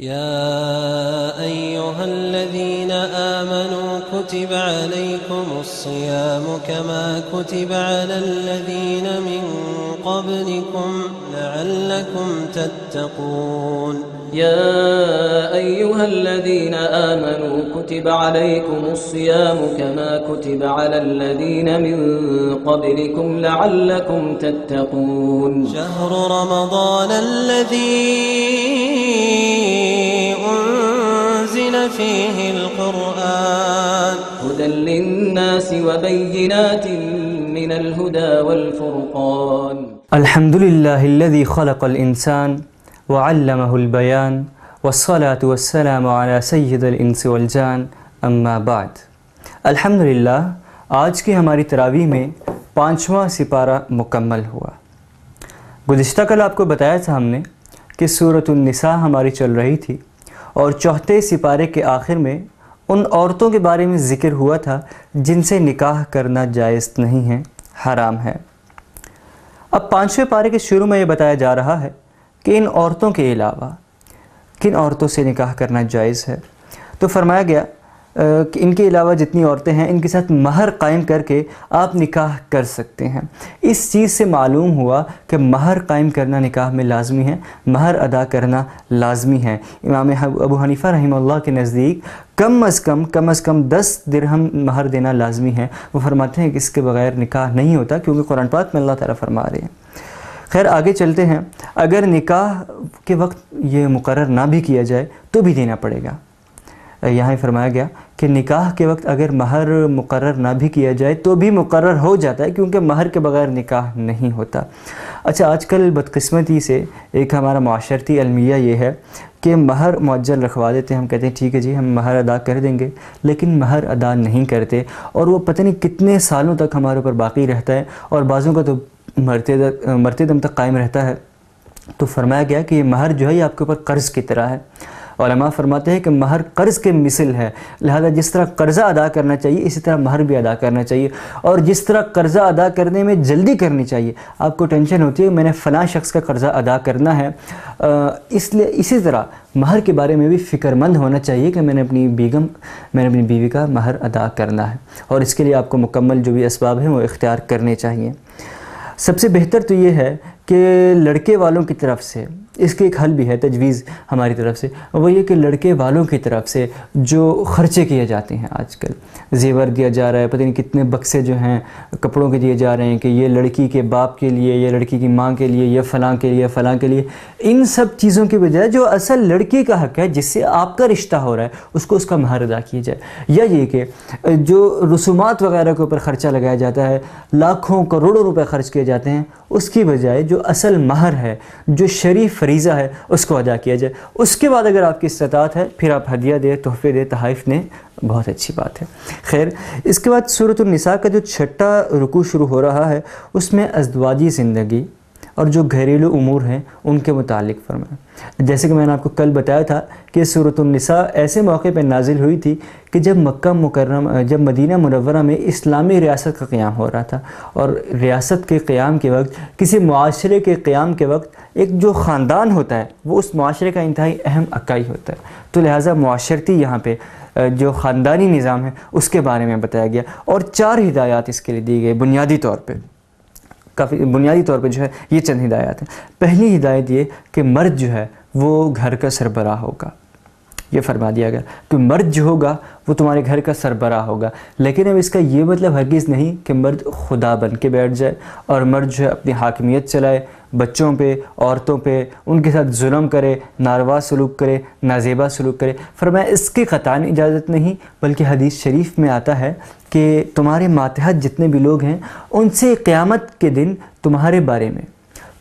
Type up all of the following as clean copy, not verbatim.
يا أيها الذين آمنوا كتب عليكم الصيام كما كتب على الذين من قبلكم لعلكم تتقون. يا أيها الذين آمنوا كتب عليكم الصيام كما كتب على الذين من قبلكم لعلكم تتقون. شهر رمضان الذي أنزل فيه القرآن هدى للناس وبينات من الهدى والفرقان. الحمد لله الذي خلق الإنسان وعلمه البيان والصلاة والسلام على سید الانس والجان اما بعد. الحمدللہ آج کی ہماری تراویح میں 5واں سپارہ مکمل ہوا. گزشتہ کل آپ کو بتایا تھا ہم نے کہ سورۃ النساء ہماری چل رہی تھی اور 4تھے سپارے کے آخر میں ان عورتوں کے بارے میں ذکر ہوا تھا جن سے نکاح کرنا جائز نہیں ہے، حرام ہے. اب 5ویں پارے کے شروع میں یہ بتایا جا رہا ہے کہ ان عورتوں کے علاوہ کن عورتوں سے نکاح کرنا جائز ہے. تو فرمایا گیا کہ ان کے علاوہ جتنی عورتیں ہیں ان کے ساتھ مہر قائم کر کے آپ نکاح کر سکتے ہیں. اس چیز سے معلوم ہوا کہ مہر قائم کرنا نکاح میں لازمی ہے، مہر ادا کرنا لازمی ہے. امام ابو حنیفہ رحمہ اللہ کے نزدیک کم از کم 10 درہم مہر دینا لازمی ہے. وہ فرماتے ہیں کہ اس کے بغیر نکاح نہیں ہوتا، کیونکہ قرآن پاک میں اللہ تعالیٰ فرما رہے ہیں. خیر آگے چلتے ہیں. اگر نکاح کے وقت یہ مقرر نہ بھی کیا جائے تو بھی دینا پڑے گا. یہاں فرمایا گیا کہ نکاح کے وقت اگر مہر مقرر نہ بھی کیا جائے تو بھی مقرر ہو جاتا ہے، کیونکہ مہر کے بغیر نکاح نہیں ہوتا. اچھا، آج کل بدقسمتی سے ایک ہمارا معاشرتی المیہ یہ ہے کہ مہر معجل رکھوا دیتے ہیں. ہم کہتے ہیں ٹھیک ہے جی ہم مہر ادا کر دیں گے، لیکن مہر ادا نہیں کرتے اور وہ پتہ نہیں کتنے سالوں تک ہمارے اوپر باقی رہتا ہے اور بعضوں کا تو مرتے دم تک قائم رہتا ہے. تو فرمایا گیا کہ یہ مہر جو ہے یہ آپ کے اوپر قرض کی طرح ہے. علماء فرماتے ہیں کہ مہر قرض کے مثل ہے، لہذا جس طرح قرضہ ادا کرنا چاہیے اسی طرح مہر بھی ادا کرنا چاہیے. اور جس طرح قرضہ ادا کرنے میں جلدی کرنی چاہیے، آپ کو ٹینشن ہوتی ہے میں نے فلاں شخص کا قرضہ ادا کرنا ہے، اس لیے اسی طرح مہر کے بارے میں بھی فکر مند ہونا چاہیے کہ میں نے اپنی بیوی کا مہر ادا کرنا ہے. اور اس کے لیے آپ کو مکمل جو بھی اسباب ہیں وہ اختیار کرنے چاہیے. سب سے بہتر تو یہ ہے کہ لڑکے والوں کی طرف سے، اس کے ایک حل بھی ہے، تجویز ہماری طرف سے، وہ یہ کہ لڑکے والوں کی طرف سے جو خرچے کیے جاتے ہیں، آج کل زیور دیا جا رہا ہے، پتہ نہیں کتنے بکسے جو ہیں کپڑوں کے دیے جا رہے ہیں کہ یہ لڑکی کے باپ کے لیے، یہ لڑکی کی ماں کے لیے، یہ فلاں کے لیے، فلاں کے لیے. ان سب چیزوں کے بجائے جو اصل لڑکی کا حق ہے، جس سے آپ کا رشتہ ہو رہا ہے، اس کو اس کا مہر ادا کیا جائے. یا یہ کہ جو رسومات وغیرہ کے اوپر خرچہ لگایا جاتا ہے، لاکھوں کروڑوں روپے خرچ کیے جاتے ہیں، اس کی بجائے جو اصل مہر ہے، جو شرعی فریضہ ہے، اس کو ادا کیا جائے. اس کے بعد اگر آپ کی استطاعت ہے پھر آپ ہدیہ دیں، تحفے دیں، تحائف دیں، بہت اچھی بات ہے. خیر اس کے بعد سورۃ النساء کا جو 6واں رکوع شروع ہو رہا ہے اس میں ازدواجی زندگی اور جو گھریلو امور ہیں ان کے متعلق فرمایا. جیسے کہ میں نے آپ کو کل بتایا تھا کہ سورۃ النساء ایسے موقع پہ نازل ہوئی تھی کہ جب جب مدینہ منورہ میں اسلامی ریاست کا قیام ہو رہا تھا، اور ریاست کے قیام کے وقت، کسی معاشرے کے قیام کے وقت، ایک جو خاندان ہوتا ہے وہ اس معاشرے کا انتہائی اہم اکائی ہوتا ہے. تو لہٰذا معاشرتی یہاں پہ جو خاندانی نظام ہے اس کے بارے میں بتایا گیا، اور 4 ہدایات اس کے لیے دی گئی بنیادی طور پہ. کافی بنیادی طور پہ جو ہے یہ چند ہدایات ہیں. پہلی ہدایت یہ کہ مرد جو ہے وہ گھر کا سربراہ ہوگا. یہ فرما دیا گیا کہ مرد جو ہوگا وہ تمہارے گھر کا سربراہ ہوگا. لیکن اب اس کا یہ مطلب ہرگز نہیں کہ مرد خدا بن کے بیٹھ جائے اور مرد جو ہے اپنی حاکمیت چلائے بچوں پہ، عورتوں پہ، ان کے ساتھ ظلم کرے، ناروا سلوک کرے، نازیبا سلوک کرے. فرمایا اس کی قطعاً اجازت نہیں، بلکہ حدیث شریف میں آتا ہے کہ تمہارے ماتحت جتنے بھی لوگ ہیں ان سے قیامت کے دن تمہارے بارے میں،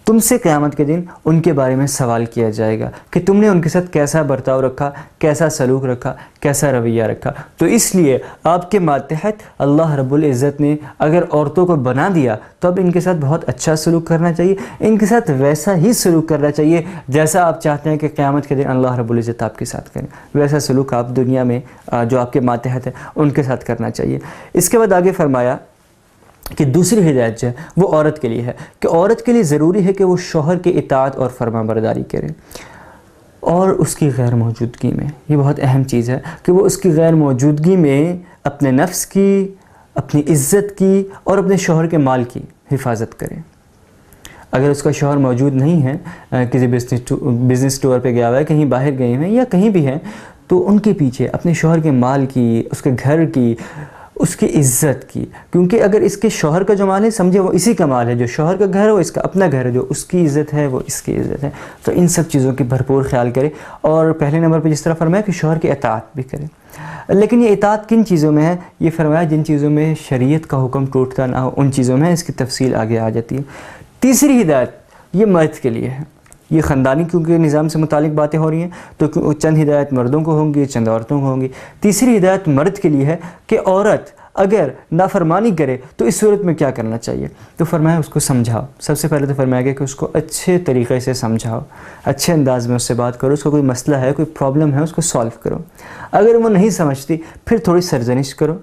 تم سے قیامت کے دن ان کے بارے میں سوال کیا جائے گا کہ تم نے ان کے ساتھ کیسا برتاؤ رکھا، کیسا سلوک رکھا، کیسا رویہ رکھا. تو اس لیے آپ کے ماتحت اللہ رب العزت نے اگر عورتوں کو بنا دیا تو اب ان کے ساتھ بہت اچھا سلوک کرنا چاہیے، ان کے ساتھ ویسا ہی سلوک کرنا چاہیے جیسا آپ چاہتے ہیں کہ قیامت کے دن اللہ رب العزت آپ کے ساتھ کریں. ویسا سلوک آپ دنیا میں جو آپ کے ماتحت ہے ان کے ساتھ کرنا چاہیے. اس کے بعد آگے فرمایا کہ دوسری ہدایت جو ہے وہ عورت کے لیے ہے کہ عورت کے لیے ضروری ہے کہ وہ شوہر کی اطاعت اور فرما برداری کرے. اور اس کی غیر موجودگی میں. یہ بہت اہم چیز ہے کہ وہ اس کی غیر موجودگی میں اپنے نفس کی، اپنی عزت کی اور اپنے شوہر کے مال کی حفاظت کرے. اگر اس کا شوہر موجود نہیں ہے، کسی بزنس ٹور پہ گیا ہوا ہے، کہیں باہر گئے ہیں یا کہیں بھی ہیں، تو ان کے پیچھے اپنے شوہر کے مال کی، اس کے گھر کی، اس کی عزت کی. کیونکہ اگر اس کے شوہر کا جو مال ہے، سمجھے وہ اسی کا مال ہے. جو شوہر کا گھر ہے وہ اس کا اپنا گھر ہے، جو اس کی عزت ہے وہ اس کی عزت ہے. تو ان سب چیزوں کی بھرپور خیال کرے. اور پہلے نمبر پہ جس طرح فرمایا کہ شوہر کی اطاعت بھی کرے. لیکن یہ اطاعت کن چیزوں میں ہے؟ یہ فرمایا جن چیزوں میں شریعت کا حکم ٹوٹتا نہ ہو، ان چیزوں میں. اس کی تفصیل آگے آ جاتی ہے. تیسری ہدایت یہ مرد کے لیے ہے. یہ خاندانی کیونکہ نظام سے متعلق باتیں ہو رہی ہیں تو چند ہدایت مردوں کو ہوں گی، چند عورتوں کو ہوں گی. تیسری ہدایت مرد کے لیے ہے کہ عورت اگر نافرمانی کرے تو اس صورت میں کیا کرنا چاہیے. تو فرمایا اس کو سمجھاؤ. سب سے پہلے تو فرمایا گیا کہ اس کو اچھے طریقے سے سمجھاؤ، اچھے انداز میں اس سے بات کرو. اس کو کوئی مسئلہ ہے، کوئی پرابلم ہے، اس کو سالو کرو. اگر وہ نہیں سمجھتی پھر تھوڑی سرزنش کرو،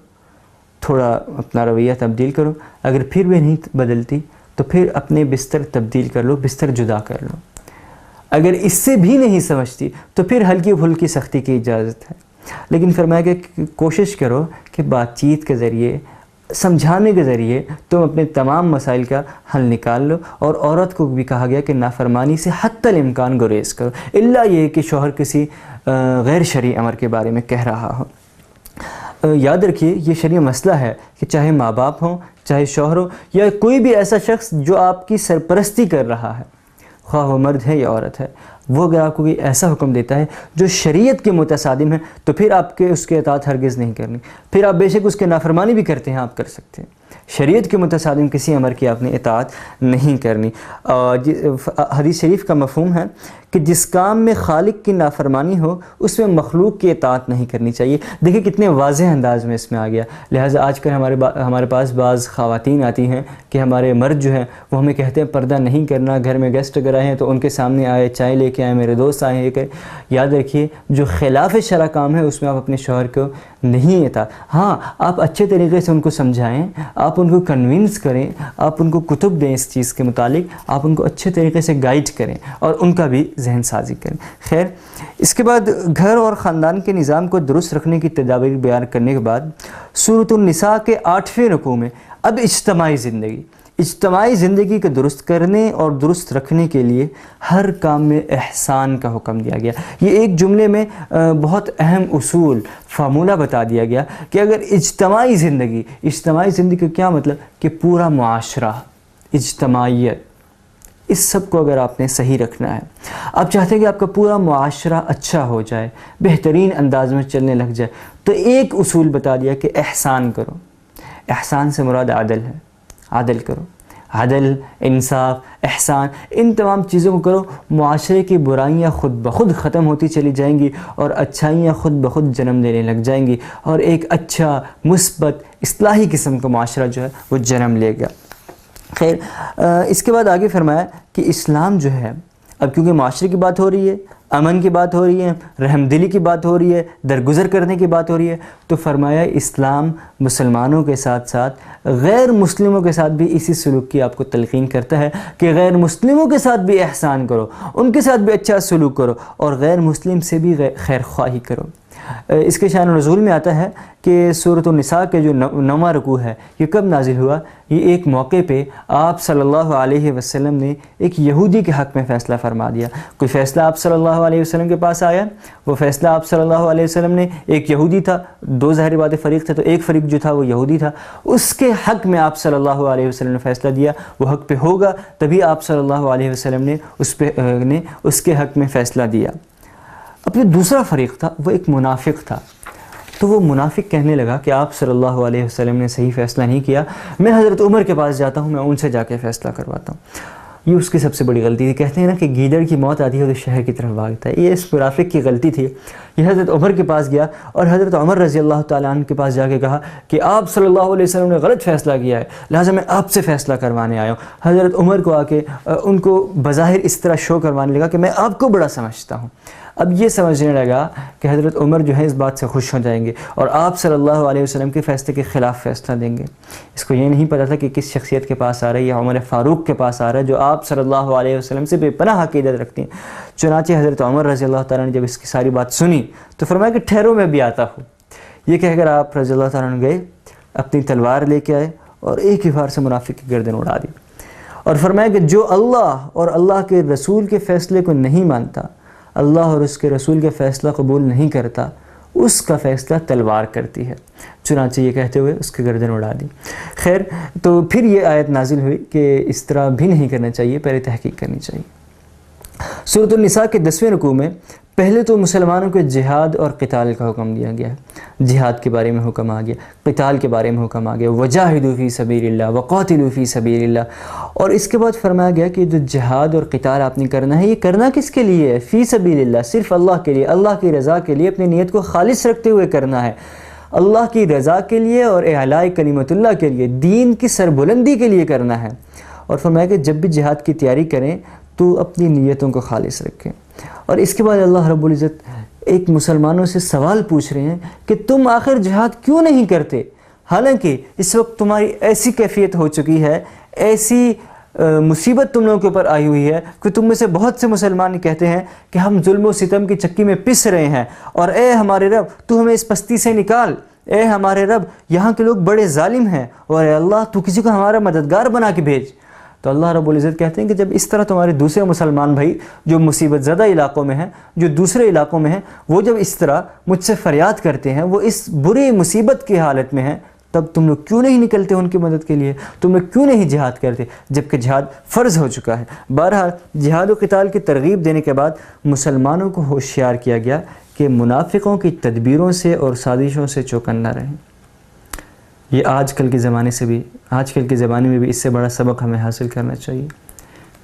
تھوڑا اپنا رویہ تبدیل کرو. اگر پھر بھی نہیں بدلتی تو پھر اپنے بستر تبدیل کر لو، بستر جدا کر لو. اگر اس سے بھی نہیں سمجھتی تو پھر ہلکی پھلکی سختی کی اجازت ہے. لیکن فرمایا کہ کوشش کرو کہ بات چیت کے ذریعے، سمجھانے کے ذریعے تم اپنے تمام مسائل کا حل نکال لو. اور عورت کو بھی کہا گیا کہ نافرمانی سے حتی الامکان گریز کرو، الا یہ کہ شوہر کسی غیر شرعی امر کے بارے میں کہہ رہا ہو. یاد رکھیے یہ شرعی مسئلہ ہے کہ چاہے ماں باپ ہوں، چاہے شوہر ہو، یا کوئی بھی ایسا شخص جو آپ کی سرپرستی کر رہا ہے، خواہ وہ مرد ہے یا عورت ہے، وہ اگر آپ کو کوئی ایسا حکم دیتا ہے جو شریعت کے متصادم ہے تو پھر آپ کے اس کے اطاعت ہرگز نہیں کرنی. پھر آپ بے شک اس کے نافرمانی بھی کرتے ہیں، آپ کر سکتے ہیں. شریعت کے متصادم کسی امر کی آپ نے اطاعت نہیں کرنی. حدیث شریف کا مفہوم ہے کہ جس کام میں خالق کی نافرمانی ہو اس میں مخلوق کی اطاعت نہیں کرنی چاہیے. دیکھیں کتنے واضح انداز میں اس میں آ گیا. لہٰذا آج کل ہمارے پاس بعض خواتین آتی ہیں کہ ہمارے مرد جو ہیں وہ ہمیں کہتے ہیں پردہ نہیں کرنا، گھر میں گیسٹ اگر آئے ہیں تو ان کے سامنے آئے، چائے لے کے آئے، میرے دوست آئے ہیں. یہ کہ یاد رکھیے جو خلاف شرع کام ہے اس میں آپ اپنے شوہر کو نہیں اطاعت. ہاں آپ اچھے طریقے سے ان کو سمجھائیں، آپ ان کو کنونس کریں، آپ ان کو کتب دیں اس چیز کے متعلق، آپ ان کو اچھے طریقے سے گائیڈ کریں اور ان کا بھی ذہن سازی کریں. خیر، اس کے بعد گھر اور خاندان کے نظام کو درست رکھنے کی تدابیر بیان کرنے کے بعد سورۃ النساء کے 8ویں رکوع میں اب اجتماعی زندگی کے درست کرنے اور درست رکھنے کے لیے ہر کام میں احسان کا حکم دیا گیا. یہ ایک جملے میں بہت اہم اصول، فارمولہ بتا دیا گیا کہ اگر اجتماعی زندگی کا کیا مطلب کہ پورا معاشرہ، اجتماعیت، اس سب کو اگر آپ نے صحیح رکھنا ہے، آپ چاہتے ہیں کہ آپ کا پورا معاشرہ اچھا ہو جائے، بہترین انداز میں چلنے لگ جائے، تو ایک اصول بتا دیا کہ احسان کرو. احسان سے مراد عدل ہے. عدل کرو، عدل، انصاف، احسان، ان تمام چیزوں کو کرو. معاشرے کی برائیاں خود بخود ختم ہوتی چلی جائیں گی اور اچھائیاں خود بخود جنم لینے لگ جائیں گی، اور ایک اچھا، مثبت، اصلاحی قسم کا معاشرہ جو ہے وہ جنم لے گا. خیر، اس کے بعد آگے فرمایا کہ اسلام جو ہے، اب کیونکہ معاشرے کی بات ہو رہی ہے، امن کی بات ہو رہی ہے، رحم دلی کی بات ہو رہی ہے، درگزر کرنے کی بات ہو رہی ہے، تو فرمایا اسلام مسلمانوں کے ساتھ ساتھ غیر مسلموں کے ساتھ بھی اسی سلوک کی آپ کو تلقین کرتا ہے کہ غیر مسلموں کے ساتھ بھی احسان کرو، ان کے ساتھ بھی اچھا سلوک کرو، اور غیر مسلم سے بھی خیر خواہی کرو. اس کے شان نزول میں آتا ہے کہ سورۃ النساء کے جو 9واں رکوع ہے یہ کب نازل ہوا؟ یہ ایک موقع پہ آپ صلی اللہ علیہ وسلم نے ایک یہودی کے حق میں فیصلہ فرما دیا. کوئی فیصلہ آپ صلی اللہ علیہ وسلم کے پاس آیا، وہ فیصلہ آپ صلی اللہ علیہ وسلم نے، ایک یہودی تھا، دو ظاہری بات فریق تھے، تو ایک فریق جو تھا وہ یہودی تھا، اس کے حق میں آپ صلی اللہ علیہ وسلم نے فیصلہ دیا. وہ حق پہ ہوگا تبھی آپ صلی اللہ علیہ وسلم نے اس کے حق میں فیصلہ دیا. اپنے دوسرا فریق تھا، وہ ایک منافق تھا، تو وہ منافق کہنے لگا کہ آپ صلی اللہ علیہ وسلم نے صحیح فیصلہ نہیں کیا، میں حضرت عمر کے پاس جاتا ہوں، میں ان سے جا کے فیصلہ کرواتا ہوں. یہ اس کی سب سے بڑی غلطی تھی. کہتے ہیں نا کہ گیدڑ کی موت آتی ہے تو شہر کی طرف بھاگتا ہے. یہ اس منافق کی غلطی تھی. یہ حضرت عمر کے پاس گیا اور حضرت عمر رضی اللہ تعالیٰ عنہ کے پاس جا کے کہا کہ آپ صلی اللہ علیہ وسلم نے غلط فیصلہ کیا ہے، لہٰذا میں آپ سے فیصلہ کروانے آیا ہوں. حضرت عمر کو آ کے ان کو بظاہر اس طرح شو کروانے لگا کہ میں آپ کو بڑا سمجھتا ہوں، اب یہ سمجھنے لگا کہ حضرت عمر جو ہے اس بات سے خوش ہو جائیں گے اور آپ صلی اللہ علیہ وسلم کے فیصلے کے خلاف فیصلہ دیں گے۔ اس کو یہ نہیں پتہ تھا کہ کس شخصیت کے پاس آ رہا ہے، یا عمر فاروق کے پاس آ رہا ہے جو آپ صلی اللہ علیہ وسلم سے بے پناہ عقیدت رکھتے ہیں۔ چنانچہ حضرت عمر رضی اللہ تعالیٰ نے جب اس کی ساری بات سنی تو فرمایا کہ ٹھہرو میں بھی آتا ہوں۔ یہ کہہ کر آپ رضی اللہ تعالیٰ نے گئے، اپنی تلوار لے کے آئے اور ایک ہی وار سے منافق کی گردن اڑا دی، اور فرمایا کہ جو اللہ اور اللہ کے رسول کے فیصلے کو نہیں مانتا، اللہ اور اس کے رسول کے فیصلہ قبول نہیں کرتا، اس کا فیصلہ تلوار کرتی ہے۔ چنانچہ یہ کہتے ہوئے اس کی گردن اڑا دی۔ خیر، تو پھر یہ آیت نازل ہوئی کہ اس طرح بھی نہیں کرنا چاہیے، پہلے تحقیق کرنی چاہیے۔ سورۃ النساء کے 10ویں رکوع میں پہلے تو مسلمانوں کو جہاد اور قتال کا حکم دیا گیا ہے، جہاد کے بارے میں حکم آ گیا، قتال کے بارے میں حکم آ گیا، وجاہدوا فی سبیل اللہ وقاتلوا فی سبیل اللہ، اور اس کے بعد فرمایا گیا کہ جو جہاد اور قتال آپ نے کرنا ہے، یہ کرنا کس کے لیے ہے؟ فی سبیل اللہ، صرف اللہ کے لیے، اللہ کی رضا کے لیے، اپنی نیت کو خالص رکھتے ہوئے کرنا ہے، اللہ کی رضا کے لیے اور اعلاء کلمت اللہ کے لیے، دین کی سربلندی کے لیے کرنا ہے۔ اور فرمایا کہ جب بھی جہاد کی تیاری کریں تو اپنی نیتوں کو خالص رکھیں۔ اور اس کے بعد اللہ رب العزت ایک مسلمانوں سے سوال پوچھ رہے ہیں کہ تم آخر جہاد کیوں نہیں کرتے، حالانکہ اس وقت تمہاری ایسی کیفیت ہو چکی ہے، ایسی مصیبت تم لوگوں کے اوپر آئی ہوئی ہے کہ تم میں سے بہت سے مسلمان کہتے ہیں کہ ہم ظلم و ستم کی چکی میں پس رہے ہیں، اور اے ہمارے رب تو ہمیں اس پستی سے نکال، اے ہمارے رب یہاں کے لوگ بڑے ظالم ہیں، اور اے اللہ تو کسی کو ہمارا مددگار بنا کے بھیج۔ تو اللہ رب العزت کہتے ہیں کہ جب اس طرح تمہارے دوسرے مسلمان بھائی جو مصیبت زدہ علاقوں میں ہیں، جو دوسرے علاقوں میں ہیں، وہ جب اس طرح مجھ سے فریاد کرتے ہیں، وہ اس بری مصیبت کی حالت میں ہیں، تب تم لوگ کیوں نہیں نکلتے ان کی مدد کے لیے؟ تم لوگ کیوں نہیں جہاد کرتے جبکہ جہاد فرض ہو چکا ہے؟ بہرحال جہاد و قتال کی ترغیب دینے کے بعد مسلمانوں کو ہوشیار کیا گیا کہ منافقوں کی تدبیروں سے اور سازشوں سے چوکنا رہیں۔ یہ آج کل کے زمانے میں بھی اس سے بڑا سبق ہمیں حاصل کرنا چاہیے۔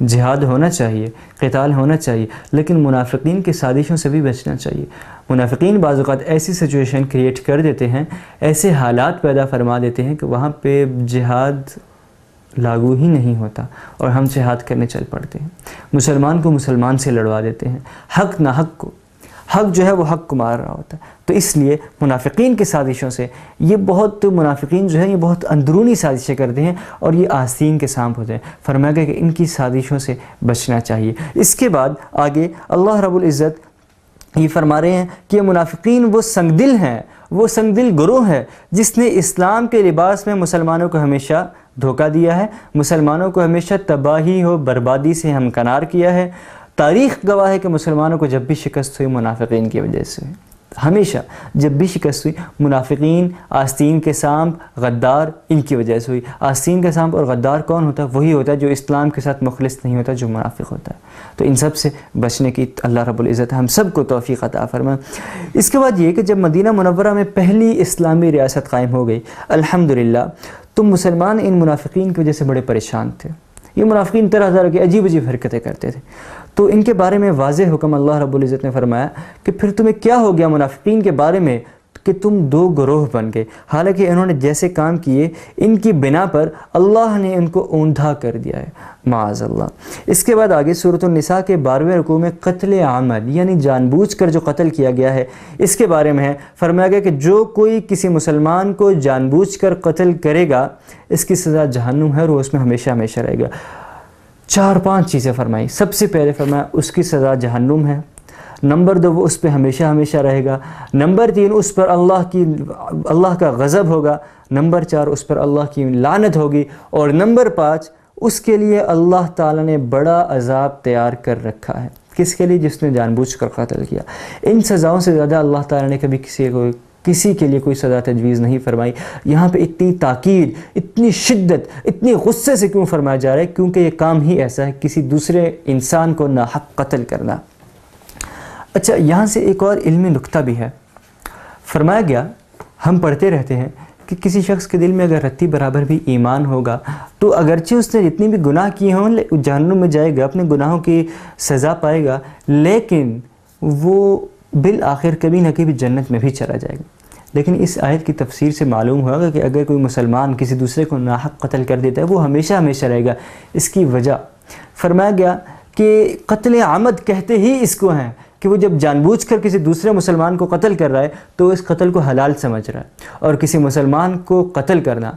جہاد ہونا چاہیے، قتال ہونا چاہیے، لیکن منافقین کے سازشوں سے بھی بچنا چاہیے۔ منافقین بعض اوقات ایسی سچویشن کریٹ کر دیتے ہیں، ایسے حالات پیدا فرما دیتے ہیں کہ وہاں پہ جہاد لاگو ہی نہیں ہوتا اور ہم جہاد کرنے چل پڑتے ہیں، مسلمان کو مسلمان سے لڑوا دیتے ہیں، حق نہ حق کو، حق جو ہے وہ حق کو مار رہا ہوتا ہے۔ تو اس لیے منافقین کی سازشوں سے منافقین جو ہیں یہ بہت اندرونی سازشیں کرتے ہیں اور یہ آستین کے سانپ ہوتے ہیں۔ فرمایا گیا کہ ان کی سازشوں سے بچنا چاہیے۔ اس کے بعد آگے اللہ رب العزت یہ فرما رہے ہیں کہ یہ منافقین وہ سنگ دل ہیں، وہ سنگ دل گروہ ہے جس نے اسلام کے لباس میں مسلمانوں کو ہمیشہ دھوکہ دیا ہے، مسلمانوں کو ہمیشہ تباہی و بربادی سے ہمکنار کیا ہے۔ تاریخ گواہ ہے کہ مسلمانوں کو جب بھی شکست ہوئی منافقین کی وجہ سے، ہمیشہ جب بھی شکست ہوئی منافقین، آستین کے سانپ، غدار، ان کی وجہ سے ہوئی۔ آستین کا سانپ اور غدار کون ہوتا ہے؟ وہی ہوتا ہے جو اسلام کے ساتھ مخلص نہیں ہوتا، جو منافق ہوتا ہے۔ تو ان سب سے بچنے کی اللہ رب العزت ہم سب کو توفیق عطا فرمائے۔ اس کے بعد یہ کہ جب مدینہ منورہ میں پہلی اسلامی ریاست قائم ہو گئی الحمدللہ، تو مسلمان ان منافقین کی وجہ سے بڑے پریشان تھے۔ یہ منافقین طرح طرح کی عجیب عجیب حرکتیں کرتے تھے، تو ان کے بارے میں واضح حکم اللہ رب العزت نے فرمایا کہ پھر تمہیں کیا ہو گیا منافقین کے بارے میں کہ تم دو گروہ بن گئے، حالانکہ انہوں نے جیسے کام کیے ان کی بنا پر اللہ نے ان کو اوندھا کر دیا ہے، معاذ اللہ۔ اس کے بعد آگے سورۃ النساء کے 12ویں رکوع میں قتل عامد یعنی جان بوجھ کر جو قتل کیا گیا ہے اس کے بارے میں ہے۔ فرمایا گیا کہ جو کوئی کسی مسلمان کو جان بوجھ کر قتل کرے گا اس کی سزا جہنم ہے اور وہ اس میں ہمیشہ ہمیشہ رہے گا۔ 4-5 چیزیں فرمائی۔ سب سے پہلے فرمایا اس کی سزا جہنم ہے، نمبر 2 وہ اس پہ ہمیشہ ہمیشہ رہے گا، نمبر 3 اس پر اللہ کا غضب ہوگا، نمبر 4 اس پر اللہ کی لعنت ہوگی، اور نمبر 5 اس کے لیے اللہ تعالیٰ نے بڑا عذاب تیار کر رکھا ہے۔ کس کے لیے؟ جس نے جان بوجھ کر قتل کیا۔ ان سزاؤں سے زیادہ اللہ تعالیٰ نے کبھی کسی کے لیے کوئی سزا تجویز نہیں فرمائی۔ یہاں پہ اتنی تاکید، اتنی شدت، اتنی غصے سے کیوں فرمایا جا رہا ہے؟ کیونکہ یہ کام ہی ایسا ہے، کسی دوسرے انسان کو ناحق قتل کرنا۔ اچھا، یہاں سے ایک اور علمی نکتہ بھی ہے۔ فرمایا گیا، ہم پڑھتے رہتے ہیں کہ کسی شخص کے دل میں اگر رتی برابر بھی ایمان ہوگا تو اگرچہ اس نے جتنی بھی گناہ کیے ہوں جہنم میں جائے گا، اپنے گناہوں کی سزا پائے گا، لیکن وہ بالآخر کبھی نہ کبھی جنت میں بھی چلا جائے گا۔ لیکن اس آیت کی تفسیر سے معلوم ہوگا کہ اگر کوئی مسلمان کسی دوسرے کو ناحق قتل کر دیتا ہے وہ ہمیشہ ہمیشہ رہے گا۔ اس کی وجہ فرمایا گیا کہ قتل عمد کہتے ہی اس کو ہیں کہ وہ جب جان بوجھ کر کسی دوسرے مسلمان کو قتل کر رہا ہے تو اس قتل کو حلال سمجھ رہا ہے، اور کسی مسلمان کو قتل کرنا،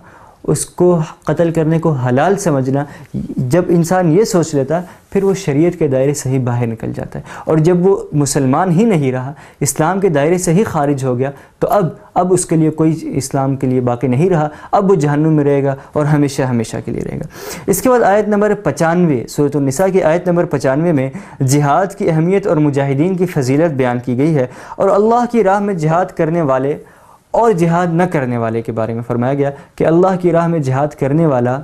اس کو قتل کرنے کو حلال سمجھنا، جب انسان یہ سوچ لیتا پھر وہ شریعت کے دائرے سے ہی باہر نکل جاتا ہے، اور جب وہ مسلمان ہی نہیں رہا، اسلام کے دائرے سے ہی خارج ہو گیا، تو اب اس کے لیے کوئی اسلام کے لیے باقی نہیں رہا، اب وہ جہنم میں رہے گا اور ہمیشہ ہمیشہ کے لیے رہے گا۔ اس کے بعد آیت نمبر 95 سورۃ النساء کی آیت نمبر 95 میں جہاد کی اہمیت اور مجاہدین کی فضیلت بیان کی گئی ہے، اور اللہ کی راہ میں جہاد کرنے والے اور جہاد نہ کرنے والے کے بارے میں فرمایا گیا کہ اللہ کی راہ میں جہاد کرنے والا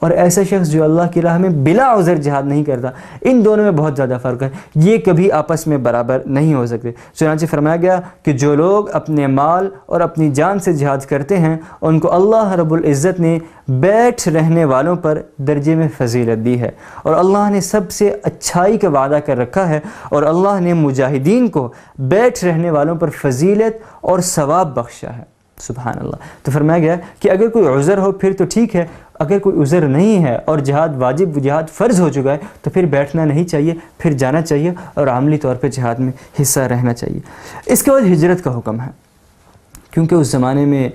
اور ایسا شخص جو اللہ کی راہ میں بلا عذر جہاد نہیں کرتا، ان دونوں میں بہت زیادہ فرق ہے، یہ کبھی آپس میں برابر نہیں ہو سکتے۔ چنانچہ فرمایا گیا کہ جو لوگ اپنے مال اور اپنی جان سے جہاد کرتے ہیں ان کو اللہ رب العزت نے بیٹھ رہنے والوں پر درجے میں فضیلت دی ہے، اور اللہ نے سب سے اچھائی کا وعدہ کر رکھا ہے، اور اللہ نے مجاہدین کو بیٹھ رہنے والوں پر فضیلت اور ثواب بخشا ہے۔ سبحان اللہ۔ تو فرمایا گیا کہ اگر کوئی عذر ہو پھر تو ٹھیک ہے، اگر کوئی عذر نہیں ہے اور جہاد واجب جہاد فرض ہو چکا ہے تو پھر بیٹھنا نہیں چاہیے، پھر جانا چاہیے اور عملی طور پہ جہاد میں حصہ رہنا چاہیے۔ اس کے بعد ہجرت کا حکم ہے، کیونکہ اس زمانے میں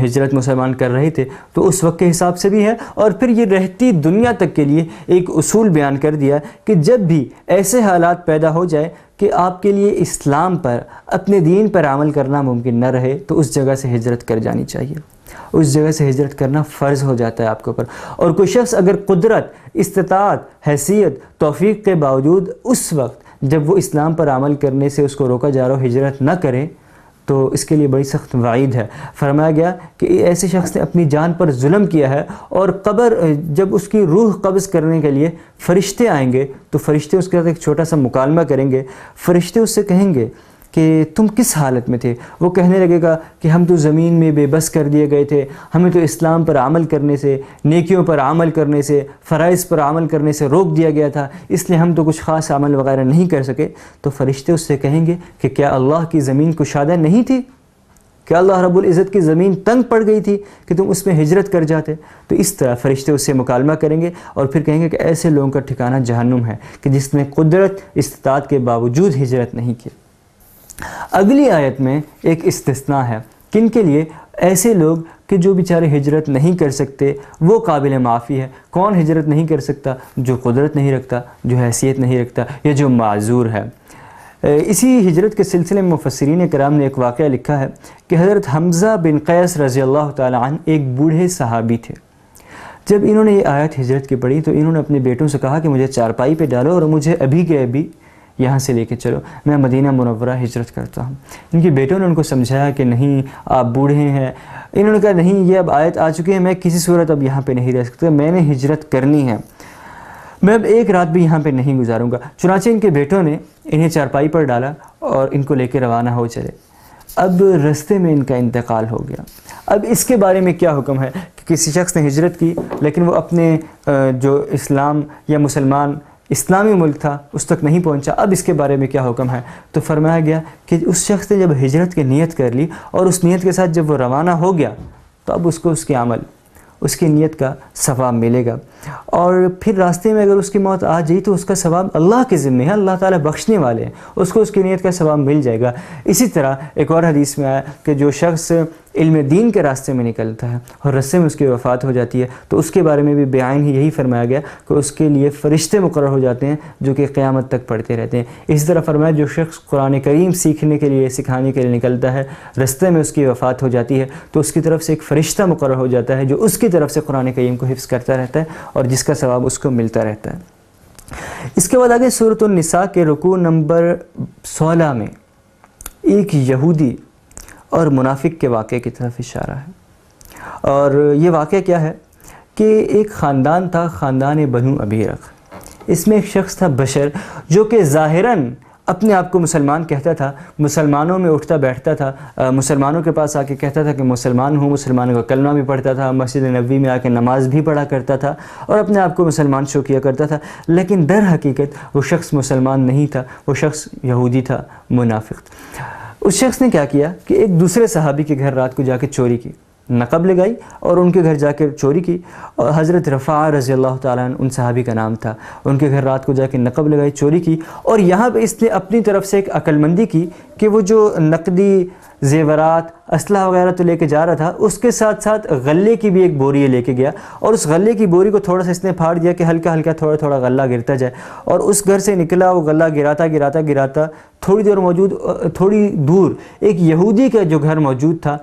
ہجرت مسلمان کر رہے تھے تو اس وقت کے حساب سے بھی ہے، اور پھر یہ رہتی دنیا تک کے لیے ایک اصول بیان کر دیا کہ جب بھی ایسے حالات پیدا ہو جائے کہ آپ کے لیے اسلام پر اپنے دین پر عمل کرنا ممکن نہ رہے تو اس جگہ سے ہجرت کر جانی چاہیے، اس جگہ سے ہجرت کرنا فرض ہو جاتا ہے آپ کے اوپر۔ اور کوئی شخص اگر قدرت، استطاعت، حیثیت، توفیق کے باوجود اس وقت جب وہ اسلام پر عمل کرنے سے اس کو روکا جا رہا ہو ہجرت نہ کرے تو اس کے لیے بڑی سخت وعید ہے۔ فرمایا گیا کہ ایسے شخص نے اپنی جان پر ظلم کیا ہے، اور قبر جب اس کی روح قبض کرنے کے لیے فرشتے آئیں گے تو فرشتے اس کے ساتھ ایک چھوٹا سا مکالمہ کریں گے۔ فرشتے اس سے کہیں گے کہ تم کس حالت میں تھے؟ وہ کہنے لگے گا کہ ہم تو زمین میں بے بس کر دیے گئے تھے، ہمیں تو اسلام پر عمل کرنے سے، نیکیوں پر عمل کرنے سے، فرائض پر عمل کرنے سے روک دیا گیا تھا، اس لیے ہم تو کچھ خاص عمل وغیرہ نہیں کر سکے۔ تو فرشتے اس سے کہیں گے کہ کیا اللہ کی زمین کشادہ نہیں تھی؟ کیا اللہ رب العزت کی زمین تنگ پڑ گئی تھی کہ تم اس میں ہجرت کر جاتے؟ تو اس طرح فرشتے اس سے مکالمہ کریں گے اور پھر کہیں گے کہ ایسے لوگوں کا ٹھکانہ جہنم ہے کہ جس نے قدرت استطاعت کے باوجود ہجرت نہیں کی۔ اگلی آیت میں ایک استثناء ہے، کن کے لیے؟ ایسے لوگ کہ جو بیچارے ہجرت نہیں کر سکتے، وہ قابل معافی ہے۔ کون ہجرت نہیں کر سکتا؟ جو قدرت نہیں رکھتا، جو حیثیت نہیں رکھتا، یا جو معذور ہے۔ اسی ہجرت کے سلسلے میں مفسرین کرام نے ایک واقعہ لکھا ہے کہ حضرت حمزہ بن قیس رضی اللہ تعالی عنہ ایک بوڑھے صحابی تھے۔ جب انہوں نے یہ آیت ہجرت کی پڑھی تو انہوں نے اپنے بیٹوں سے کہا کہ مجھے چارپائی پہ ڈالو اور مجھے ابھی کے ابھی یہاں سے لے کے چلو، میں مدینہ منورہ ہجرت کرتا ہوں۔ ان کے بیٹوں نے ان کو سمجھایا کہ نہیں، آپ بوڑھے ہیں۔ انہوں نے کہا نہیں، یہ اب آیت آ چکی ہے، میں کسی صورت اب یہاں پہ نہیں رہ سکتا، میں نے ہجرت کرنی ہے، میں اب ایک رات بھی یہاں پہ نہیں گزاروں گا۔ چنانچہ ان کے بیٹوں نے انہیں چارپائی پر ڈالا اور ان کو لے کے روانہ ہو چلے۔ اب رستے میں ان کا انتقال ہو گیا۔ اب اس کے بارے میں کیا حکم ہے کہ کسی شخص نے ہجرت کی لیکن وہ اپنے جو اسلام یا مسلمان اسلامی ملک تھا اس تک نہیں پہنچا، اب اس کے بارے میں کیا حکم ہے؟ تو فرمایا گیا کہ اس شخص نے جب ہجرت کی نیت کر لی اور اس نیت کے ساتھ جب وہ روانہ ہو گیا تو اب اس کو اس کے عمل، اس کی نیت کا ثواب ملے گا، اور پھر راستے میں اگر اس کی موت آ جائی تو اس کا ثواب اللہ کے ذمہ ہے، اللہ تعالیٰ بخشنے والے ہیں، اس کو اس کی نیت کا ثواب مل جائے گا۔ اسی طرح ایک اور حدیث میں آیا کہ جو شخص علم دین کے راستے میں نکلتا ہے اور راستے میں اس کی وفات ہو جاتی ہے تو اس کے بارے میں بھی بیان ہی یہی فرمایا گیا کہ اس کے لیے فرشتے مقرر ہو جاتے ہیں جو کہ قیامت تک پڑھتے رہتے ہیں۔ اسی طرح فرمایا جو شخص قرآن کریم سیکھنے کے لیے، سکھانے کے لیے نکلتا ہے، راستے میں اس کی وفات ہو جاتی ہے تو اس کی طرف سے ایک فرشتہ مقرر ہو جاتا ہے جو اس کی طرف سے قرآن کریم کو حفظ کرتا رہتا ہے اور جس کا ثواب اس کو ملتا رہتا ہے۔ اس کے بعد آگے سورۃ النساء کے رکوع نمبر 16 میں ایک یہودی اور منافق کے واقعے کی طرف اشارہ ہے، اور یہ واقعہ کیا ہے کہ ایک خاندان تھا، خاندان بنو ابیرق۔ اس میں ایک شخص تھا بشر جو کہ ظاہراً اپنے آپ کو مسلمان کہتا تھا، مسلمانوں میں اٹھتا بیٹھتا تھا، مسلمانوں کے پاس آ کے کہتا تھا کہ مسلمان ہوں، مسلمانوں کا کلمہ بھی پڑھتا تھا، مسجد نبوی میں آ کے نماز بھی پڑھا کرتا تھا اور اپنے آپ کو مسلمان شو کیا کرتا تھا، لیکن در حقیقت وہ شخص مسلمان نہیں تھا، وہ شخص یہودی تھا، منافق تھا۔ اس شخص نے کیا کیا کہ ایک دوسرے صحابی کے گھر رات کو جا کے چوری کی نقب لگائی اور ان کے گھر جا کے چوری کی. اور حضرت رفاعہ رضی اللہ تعالیٰ عنہ ان صحابی کا نام تھا, ان کے گھر رات کو جا کے نقب لگائی, چوری کی. اور یہاں پہ اس نے اپنی طرف سے ایک عقل مندی کی کہ وہ جو نقدی زیورات اسلحہ وغیرہ تو لے کے جا رہا تھا, اس کے ساتھ ساتھ غلے کی بھی ایک بوری لے کے گیا, اور اس غلے کی بوری کو تھوڑا سا اس نے پھاڑ دیا کہ ہلکا ہلکا تھوڑا تھوڑا غلہ گرتا جائے. اور اس گھر سے نکلا وہ غلہ گراتا تھوڑی دور ایک یہودی کا جو گھر موجود تھا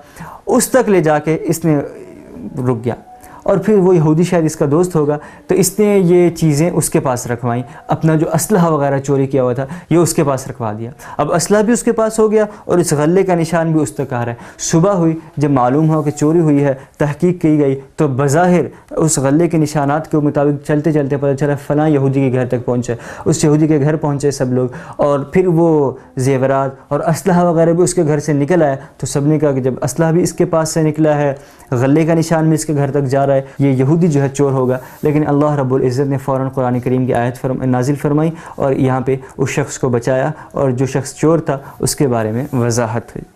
اس تک لے جا کے اس نے رک گیا. اور پھر وہ یہودی شاید اس کا دوست ہوگا, تو اس نے یہ چیزیں اس کے پاس رکھوائیں, اپنا جو اسلحہ وغیرہ چوری کیا ہوا تھا یہ اس کے پاس رکھوا دیا. اب اسلحہ بھی اس کے پاس ہو گیا اور اس غلے کا نشان بھی اس تک آ رہا ہے. صبح ہوئی, جب معلوم ہوا کہ چوری ہوئی ہے, تحقیق کی گئی تو بظاہر اس غلے کے نشانات کے مطابق چلتے چلتے پتہ چلا فلاں یہودی کے گھر تک پہنچے. اس یہودی کے گھر پہنچے سب لوگ, اور پھر وہ زیورات اور اسلحہ وغیرہ بھی اس کے گھر سے نکل آیا. تو سب نے کہا کہ جب اسلحہ بھی اس کے پاس سے نکلا ہے, غلے کا نشان بھی اس کے گھر تک جا رہا ہے, یہ یہودی جو ہے چور ہوگا. لیکن اللہ رب العزت نے فوراً قرآن کریم کی آیت نازل فرمائی اور یہاں پہ اس شخص کو بچایا, اور جو شخص چور تھا اس کے بارے میں وضاحت ہوئی.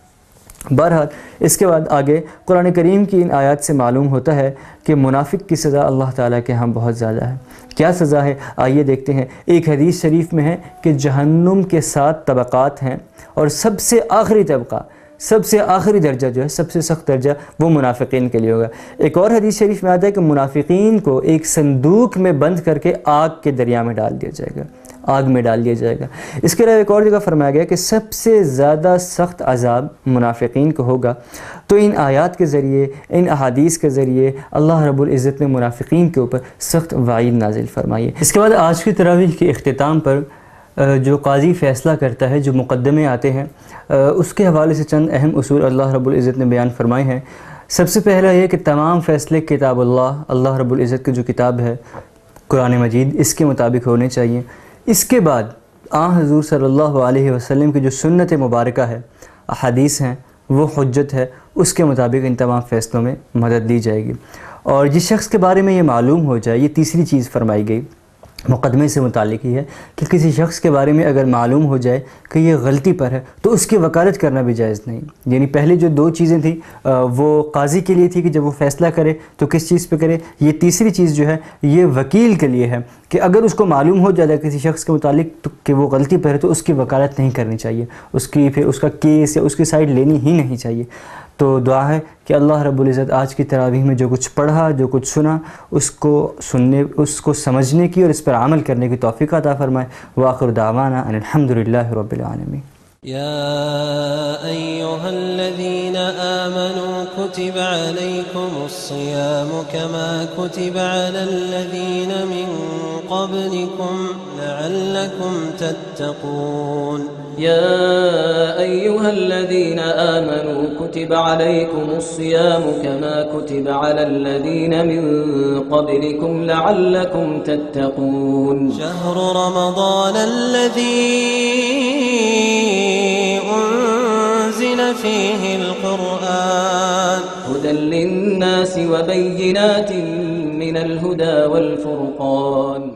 بہرحال اس کے بعد آگے قرآن کریم کی ان آیات سے معلوم ہوتا ہے کہ منافق کی سزا اللہ تعالیٰ کے ہاں بہت زیادہ ہے. کیا سزا ہے آئیے دیکھتے ہیں. ایک حدیث شریف میں ہے کہ جہنم کے 7 طبقات ہیں, اور سب سے آخری طبقہ, سب سے آخری درجہ جو ہے, سب سے سخت درجہ وہ منافقین کے لیے ہوگا. ایک اور حدیث شریف میں آتا ہے کہ منافقین کو ایک صندوق میں بند کر کے آگ کے دریا میں ڈال دیا جائے گا, آگ میں ڈال دیا جائے گا. اس کے علاوہ ایک اور جگہ فرمایا گیا کہ سب سے زیادہ سخت عذاب منافقین کو ہوگا. تو ان آیات کے ذریعے, ان احادیث کے ذریعے اللہ رب العزت نے منافقین کے اوپر سخت وعید نازل فرمائی ہے. اس کے بعد آج کی تراویح کے اختتام پر جو قاضی فیصلہ کرتا ہے, جو مقدمے آتے ہیں, اس کے حوالے سے چند اہم اصول اللہ رب العزت نے بیان فرمائے ہیں. سب سے پہلا یہ کہ تمام فیصلے کتاب اللہ رب العزت کی جو کتاب ہے قرآن مجید, اس کے مطابق ہونے چاہیے. اس کے بعد حضور صلی اللہ علیہ وسلم کی جو سنت مبارکہ ہے, احادیث ہیں, وہ حجت ہے, اس کے مطابق ان تمام فیصلوں میں مدد دی جائے گی. اور جس شخص کے بارے میں یہ معلوم ہو جائے, یہ تیسری چیز فرمائی گئی مقدمے سے متعلق ہی ہے کہ کسی شخص کے بارے میں اگر معلوم ہو جائے کہ یہ غلطی پر ہے تو اس کی وکالت کرنا بھی جائز نہیں. یعنی پہلے جو 2 چیزیں تھیں وہ قاضی کے لیے تھی کہ جب وہ فیصلہ کرے تو کس چیز پہ کرے. یہ تیسری چیز جو ہے یہ وکیل کے لیے ہے کہ اگر اس کو معلوم ہو جاتا ہے کسی شخص کے متعلق تو کہ وہ غلطی پر ہے تو اس کی وکالت نہیں کرنی چاہیے, پھر اس کا کیس یا اس کی سائڈ لینی ہی نہیں چاہیے. تو دعا ہے کہ اللہ رب العزت آج کی تراویح میں جو کچھ پڑھا, جو کچھ سنا, اس کو سمجھنے کی اور اس پر عمل کرنے کی توفیق عطا فرمائے. وآخر دعوانا ان الحمدللہ رب العالمین. يا أيها الذين آمنوا كتب عليكم الصيام كما كتب على الذين من قبلكم لعلكم تتقون. يا أيها الذين آمنوا كتب عليكم الصيام كما كتب على الذين من قبلكم لعلكم تتقون. شهر رمضان الذي أنزل فيه القرآن هدى للناس وبينات من الهدى والفرقان.